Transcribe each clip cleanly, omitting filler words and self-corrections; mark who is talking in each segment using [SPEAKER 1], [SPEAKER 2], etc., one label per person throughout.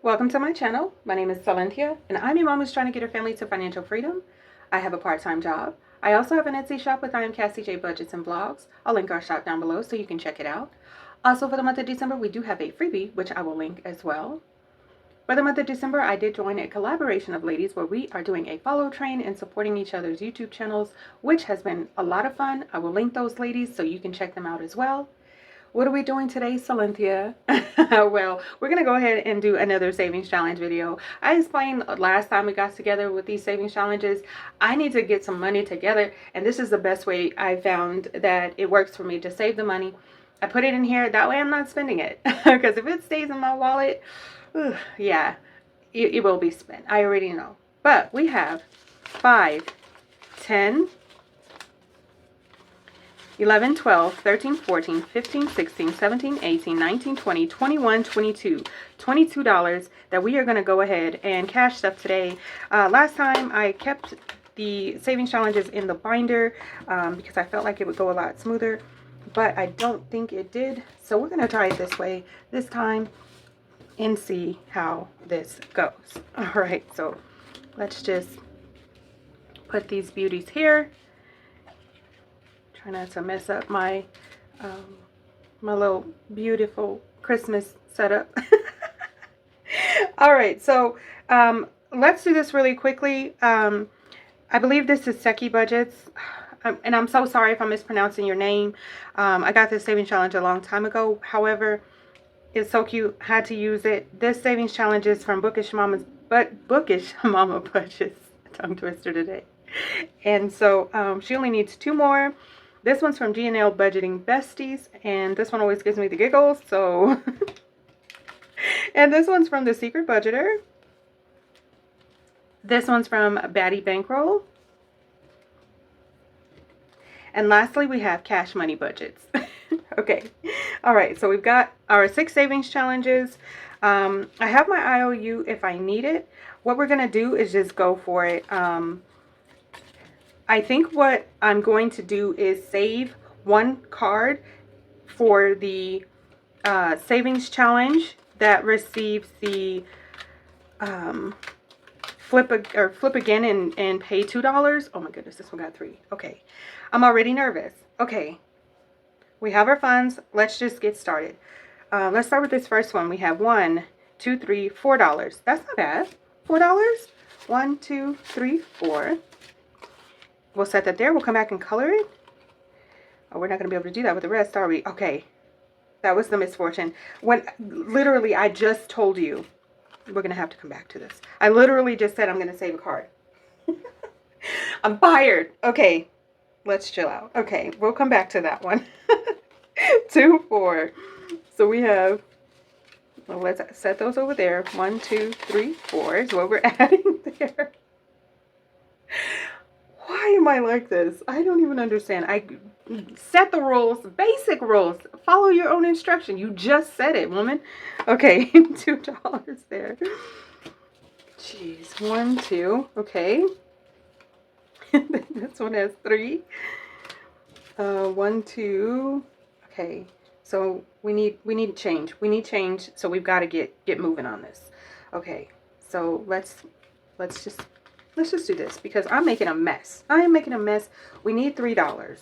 [SPEAKER 1] Welcome to my channel. My name is Silynthia, and I'm your mom who's trying to get her family to financial freedom. I have a part-time job. I also have an Etsy shop with SilynthiaC Budgets and Vlogs. I'll link our shop down below so you can check it out. Also, for the month of December, we do have a freebie, which I will link as well. For the month of December, I did join a collaboration of ladies where we are doing a follow train and supporting each other's YouTube channels, which has been a lot of fun. I will link those ladies so you can check them out as well. What are we doing today, Silynthia? Well, we're going to go ahead and do another savings challenge video. I explained last time we got together with these savings challenges, I need to get some money together, and this is the best way I found that it works for me to save the money. I put it in here, that way I'm not spending it, because if it stays in my wallet, yeah, it will be spent. I already know. But we have 5, 10, 11, 12, 13, 14, 15, 16, 17, 18, 19, 20, 21, 22. $22 that we are going to go ahead and cash stuff today. Last time I kept the savings challenges in the binder because I felt like it would go a lot smoother, but I don't think it did. So we're going to try it this way this time and see how this goes. All right, so let's just put these beauties here. Try not to mess up my my little beautiful Christmas setup. All right, so let's do this really quickly. I believe this is SilynthiaC Budgets, and I'm so sorry if I'm mispronouncing your name. I got this savings challenge a long time ago. However, it's so cute. Had to use it. This savings challenge is from Bookish Mama Budgets. Tongue twister today. And so she only needs 2 more. This one's from G&L Budgeting Besties, and this one always gives me the giggles, so. And this one's from The Secret Budgeter. This one's from Baddie Bankroll. And lastly, we have Cash Money Budgets. Okay. All right, so we've got our 6 savings challenges. I have my IOU if I need it. What we're going to do is just go for it. I think what I'm going to do is save 1 card for the savings challenge that receives the flip again and pay $2. Oh my goodness, this one got 3. Okay, I'm already nervous. Okay, we have our funds. Let's just get started. Let's start with this first one. We have $1, 2, 3, $4. That's not bad. $4. 1, 2, 3, 4. We'll set that there. We'll come back and color it. Oh, we're not going to be able to do that with the rest, are we? Okay. That was the misfortune. When literally I just told you we're going to have to come back to this. I literally just said I'm going to save a card. I'm fired. Okay. Let's chill out. Okay. We'll come back to that one. 2, 4. So we have, well, let's set those over there. 1, 2, 3, 4 is what we're adding there. Why am I like this? I don't even understand. I set the rules, basic rules. Follow your own instruction. You just said it, woman. Okay, $2 there. Jeez, 1, 2. Okay. This one has 3. 1, 2. Okay. So we need change. We need change. So we've got to get moving on this. Okay. So let's just do this because I'm making a mess. I am making a mess. We need $3.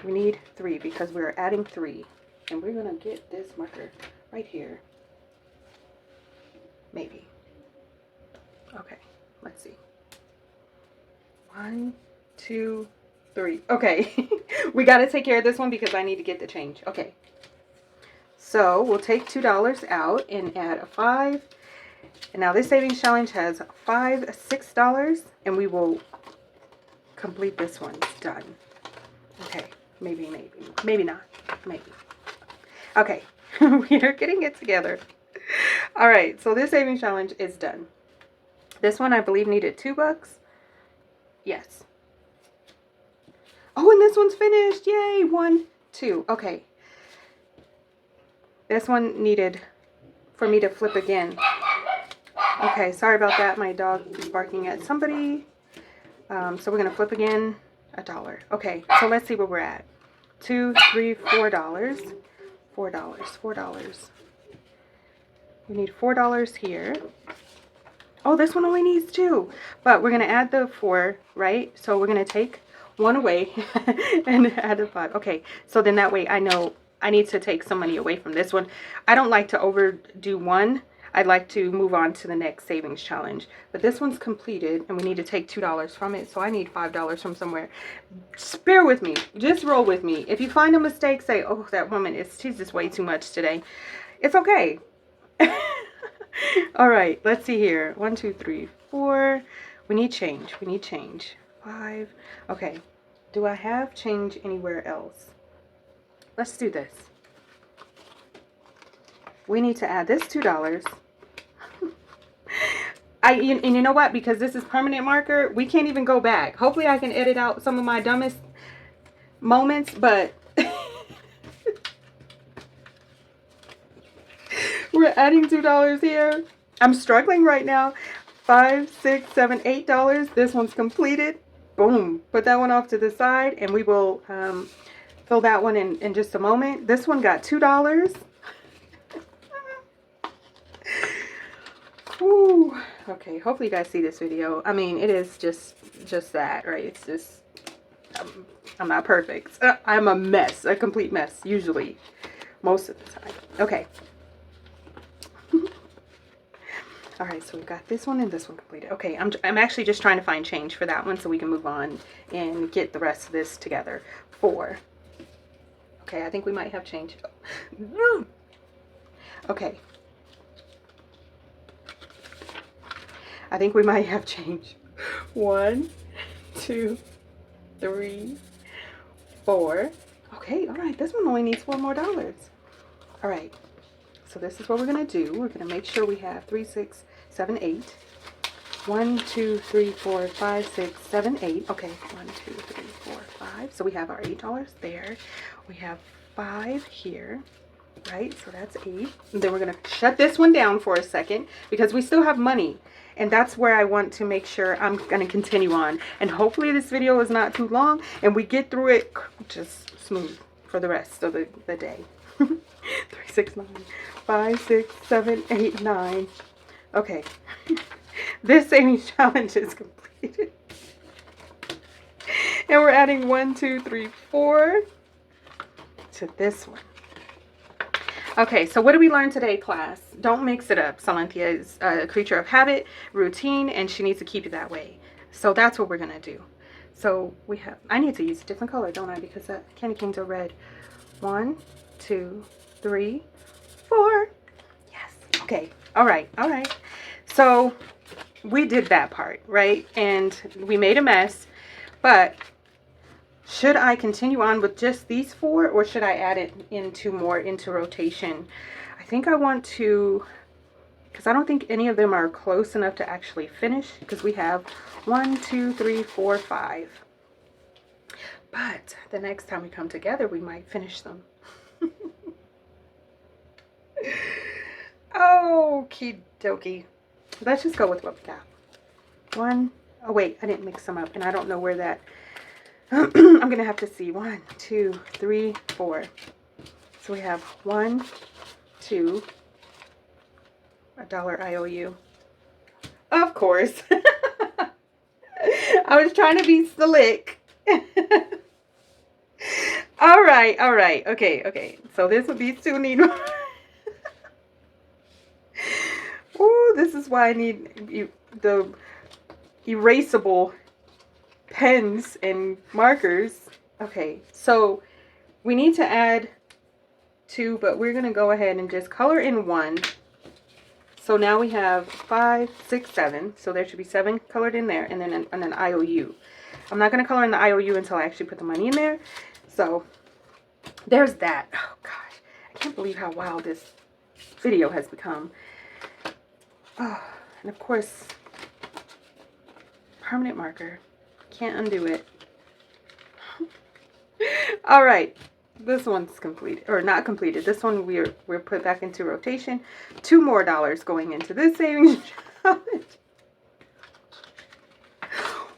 [SPEAKER 1] We need 3 because we're adding 3. And we're going to get this marker right here. Maybe. Okay. Let's see. 1, 2, 3. Okay. We got to take care of this one because I need to get the change. Okay. So we'll take $2 out and add a 5. And now this savings challenge has $5, $6, and we will complete this one. It's done. Okay, maybe not, maybe. Okay, we are getting it together. All right, so this savings challenge is done. This one I believe needed $2. Yes. Oh, and this one's finished. Yay, 1, 2. Okay. This one needed for me to flip again. Okay, sorry about that. My dog is barking at somebody. So we're going to flip again. $1. Okay, so let's see where we're at. $2, $3, $4. $4. We need $4 here. Oh, this one only needs 2. But we're going to add the 4, right? So we're going to take 1 away and add the 5. Okay, so then that way I know I need to take some money away from this one. I don't like to overdo one. I'd like to move on to the next savings challenge. But this one's completed and we need to take $2 from it. So I need $5 from somewhere. Just bear with me. Just roll with me. If you find a mistake, say, oh, that woman, she's just way too much today. It's okay. All right, let's see here. 1, 2, 3, 4. We need change. We need change. 5. Okay. Do I have change anywhere else? Let's do this. We need to add this $2. And you know what? Because this is permanent marker, we can't even go back. Hopefully I can edit out some of my dumbest moments, but we're adding $2 here. I'm struggling right now. $5, $6, $7, $8. This one's completed. Boom. Put that one off to the side and we will fill that one in just a moment. This one got $2. Ooh. Okay, hopefully you guys see this video. I mean, it is just that, right? It's just, I'm not perfect. I'm a mess, a complete mess, usually, most of the time. Okay. All right, so we've got this one and this one completed. Okay, I'm actually just trying to find change for that one so we can move on and get the rest of this together. 4. Okay, I think we might have change. Okay. I think we might have change. 1, 2, 3, 4. Okay, all right, this one only needs $4 more. All right, so this is what we're gonna do. We're gonna make sure we have 3, 6, 7, 8. 1, 2, 3, 4, 5, 6, 7, 8. Okay, 1, 2, 3, 4, 5. So we have our $8 there. We have 5 here, right? So that's 8. And then we're gonna shut this one down for a second because we still have money. And that's where I want to make sure I'm going to continue on. And hopefully this video is not too long and we get through it just smooth for the rest of the day. 3, 6, 9, 5, 6, 7, 8, 9. Okay. This savings challenge is completed. And we're adding 1, 2, 3, 4 to this one. Okay, so what did we learn today, class? Don't mix it up. Silynthia is a creature of habit, routine, and she needs to keep it that way. So that's what we're going to do. So we have, I need to use a different color, don't I? Because that candy canes are red. 1, 2, 3, 4. Yes. Okay. All right. All right. So we did that part, right? And we made a mess, but should I continue on with just these 4 or should I add it into rotation? I think I want to, because I don't think any of them are close enough to actually finish because we have 1, 2, 3, 4, 5. But the next time we come together, we might finish them. Okie dokie. Let's just go with what we got. 1, oh wait, I didn't mix them up and I don't know where that, I'm going to have to see. 1, 2, 3, 4. So we have 1, 2, $1 IOU. Of course. I was trying to be slick. All right. All right. Okay. Okay. So this would be 2 need. Ooh, this is why I need the erasable pens and markers. Okay, so we need to add 2, but we're going to go ahead and just color in 1. So now we have 5, 6, 7. So there should be 7 colored in there and then an IOU. I'm not going to color in the IOU until I actually put the money in there. So there's that. Oh gosh, I can't believe how wild this video has become. Oh, and of course, permanent marker. Can't undo it. All right, this one's completed, or not completed. This one we're put back into rotation. $2 more going into this savings challenge.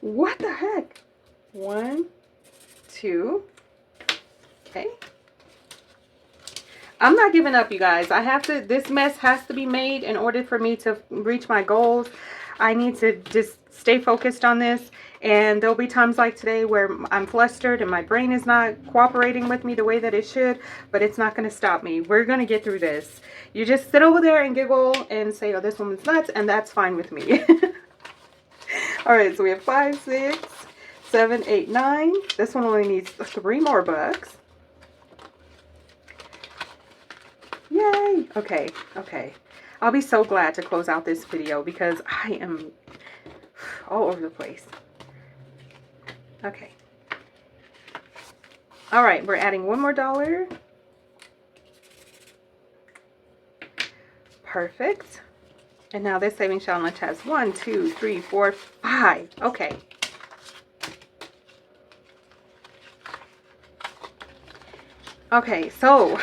[SPEAKER 1] What the heck? 1, 2. Okay. I'm not giving up, you guys. I have to, this mess has to be made in order for me to reach my goals. I need to just stay focused on this. And there'll be times like today where I'm flustered and my brain is not cooperating with me the way that it should, but it's not going to stop me. We're going to get through this. You just sit over there and giggle and say, oh, this woman's nuts, and that's fine with me. All right, so we have 5, 6, 7, 8, 9. This one only needs 3 more bucks. Yay. Okay, okay. I'll be so glad to close out this video because I am all over the place. Okay. All right, we're adding one more dollar. Perfect. And now this savings challenge has 1, 2, 3, 4, 5. Okay. Okay, so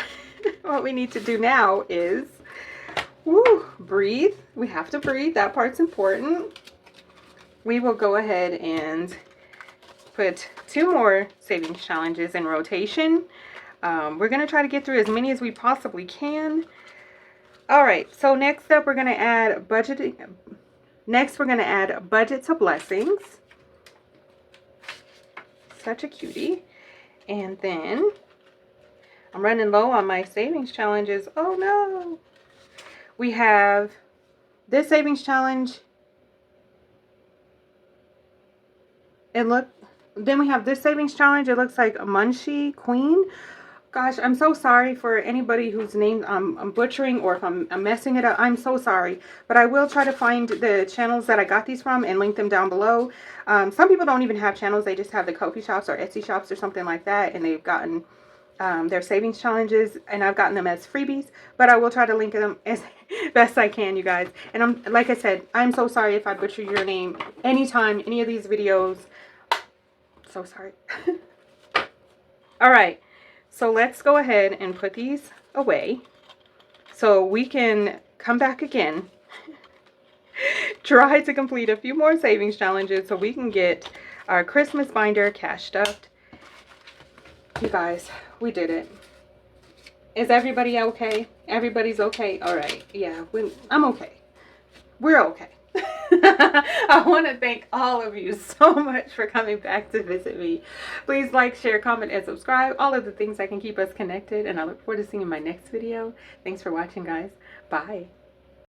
[SPEAKER 1] what we need to do now is breathe. We have to breathe. That part's important. We will go ahead and put 2 more savings challenges in rotation. We're going to try to get through as many as we possibly can. All right, so next up we're going to add budgeting. Next we're going to add budget to blessings. Such a cutie. And then I'm running low on my savings challenges. Oh no. We have this savings challenge. Then we have this savings challenge. It looks like a Munchie Queen. Gosh, I'm so sorry for anybody whose name I'm butchering, or if I'm messing it up. I'm so sorry. But I will try to find the channels that I got these from and link them down below. Some people don't even have channels. They just have the Ko-fi shops or Etsy shops or something like that. And they've gotten their savings challenges, and I've gotten them as freebies. But I will try to link them as best I can, you guys. And like I said, I'm so sorry if I butcher your name anytime, any of these videos. So sorry. All right, so let's go ahead and put these away so we can come back again, try to complete a few more savings challenges so we can get our Christmas binder cash stuffed. You guys, we did it. Is everybody okay? Everybody's okay? All right. Yeah, I'm okay. We're okay. I want to thank all of you so much for coming back to visit me. Please like, share, comment, and subscribe. All of the things that can keep us connected. And I look forward to seeing you in my next video. Thanks for watching, guys. Bye.